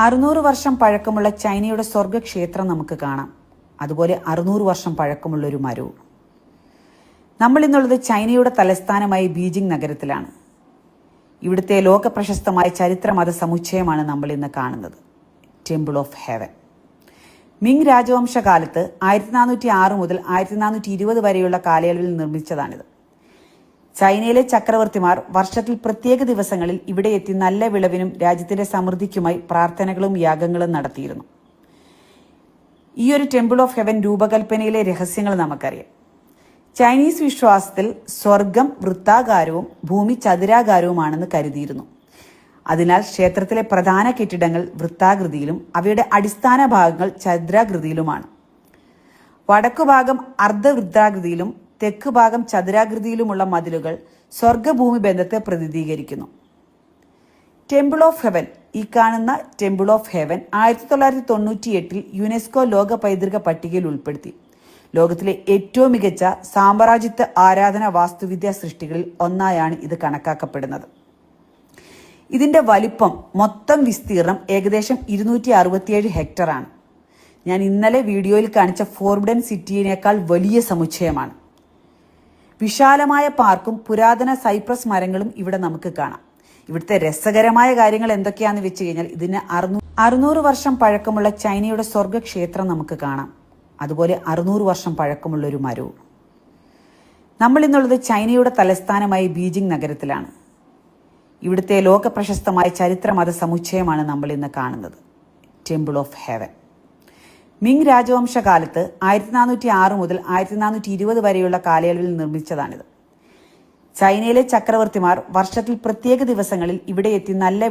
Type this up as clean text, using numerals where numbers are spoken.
600 വർഷം പഴക്കമുള്ള ചൈനയുടെ സ്വർഗ്ഗക്ഷേത്രം നമുക്ക് കാണാം. അതുപോലെ 600 വർഷം പഴക്കമുള്ള ഒരു മരവും. നമ്മൾ ഇന്നുള്ളത് ചൈനയുടെ തലസ്ഥാനമായ ബീജിംഗ് നഗരത്തിലാണ്. ഇവിടുത്തെ ലോകപ്രശസ്തമായ ചരിത്ര മത സമുച്ചയമാണ് നമ്മൾ ഇന്ന് കാണുന്നത്, ടെമ്പിൾ ഓഫ് ഹെവൻ. മിങ് രാജവംശകാലത്ത് 1406 മുതൽ 1420 വരെയുള്ള കാലയളവിൽ നിർമ്മിച്ചതാണിത്. ചൈനയിലെ ചക്രവർത്തിമാർ വർഷത്തിൽ പ്രത്യേക ദിവസങ്ങളിൽ ഇവിടെ എത്തി നല്ല വിളവിനും രാജ്യത്തിന്റെ സമൃദ്ധിക്കുമായി പ്രാർത്ഥനകളും യാഗങ്ങളും നടത്തിയിരുന്നു. ഈ ഒരു ടെമ്പിൾ ഓഫ് ഹെവൻ രൂപകൽപ്പനയിലെ രഹസ്യങ്ങൾ നമുക്കറിയാം. ചൈനീസ് വിശ്വാസത്തിൽ സ്വർഗം വൃത്താകാരവും ഭൂമി ചതുരാകാരവുമാണെന്ന് കരുതിയിരുന്നു. അതിനാൽ ക്ഷേത്രത്തിലെ പ്രധാന കെട്ടിടങ്ങൾ വൃത്താകൃതിയിലും അവയുടെ അടിസ്ഥാന ഭാഗങ്ങൾ ചതുരാകൃതിയിലുമാണ്. വടക്കുഭാഗം അർദ്ധവൃത്താകൃതിയിലും തെക്ക് ഭാഗം ചതുരാകൃതിയിലുമുള്ള മതിലുകൾ സ്വർഗഭൂമി ബന്ധത്തെ പ്രതിനിധീകരിക്കുന്നു. ടെമ്പിൾ ഓഫ് ഹെവൻ, ഈ കാണുന്ന ടെമ്പിൾ ഓഫ് ഹെവൻ 1998 യുനെസ്കോ ലോക പൈതൃക പട്ടികയിൽ ഉൾപ്പെടുത്തി. ലോകത്തിലെ ഏറ്റവും മികച്ച സാമ്രാജ്യത്വ ആരാധന വാസ്തുവിദ്യാ സൃഷ്ടികളിൽ ഒന്നായാണ് ഇത് കണക്കാക്കപ്പെടുന്നത്. ഇതിന്റെ വലിപ്പം, മൊത്തം വിസ്തീർണം ഏകദേശം 267 ഹെക്ടറാണ്. ഞാൻ ഇന്നലെ വീഡിയോയിൽ കാണിച്ച ഫോർബിഡൻ സിറ്റിയേക്കാൾ വലിയ സമുച്ചയമാണ്. വിശാലമായ പാർക്കും പുരാതന സൈപ്രസ് മരങ്ങളും ഇവിടെ നമുക്ക് കാണാം. ഇവിടുത്തെ രസകരമായ കാര്യങ്ങൾ എന്തൊക്കെയാണെന്ന് വെച്ച് കഴിഞ്ഞാൽ, ഇതിന് 600 വർഷം പഴക്കമുള്ള ചൈനയുടെ സ്വർഗ്ഗക്ഷേത്രം നമുക്ക് കാണാം. അതുപോലെ 600 വർഷം പഴക്കമുള്ള ഒരു മരവും. നമ്മൾ ഇന്നുള്ളത് ചൈനയുടെ തലസ്ഥാനമായ ബീജിംഗ് നഗരത്തിലാണ്. ഇവിടുത്തെ ലോകപ്രശസ്തമായ ചരിത്ര മത സമുച്ചയമാണ് നമ്മൾ ഇന്ന് കാണുന്നത്, ടെമ്പിൾ ഓഫ് ഹെവൻ. മിങ് രാജവംശകാലത്ത് 1406 മുതൽ 1420 വരെയുള്ള കാലയളവിൽ നിർമ്മിച്ചതാണിത്. ചൈനയിലെ ചക്രവർത്തിമാർ വർഷത്തിൽ പ്രത്യേക ദിവസങ്ങളിൽ ഇവിടെ എത്തി നല്ല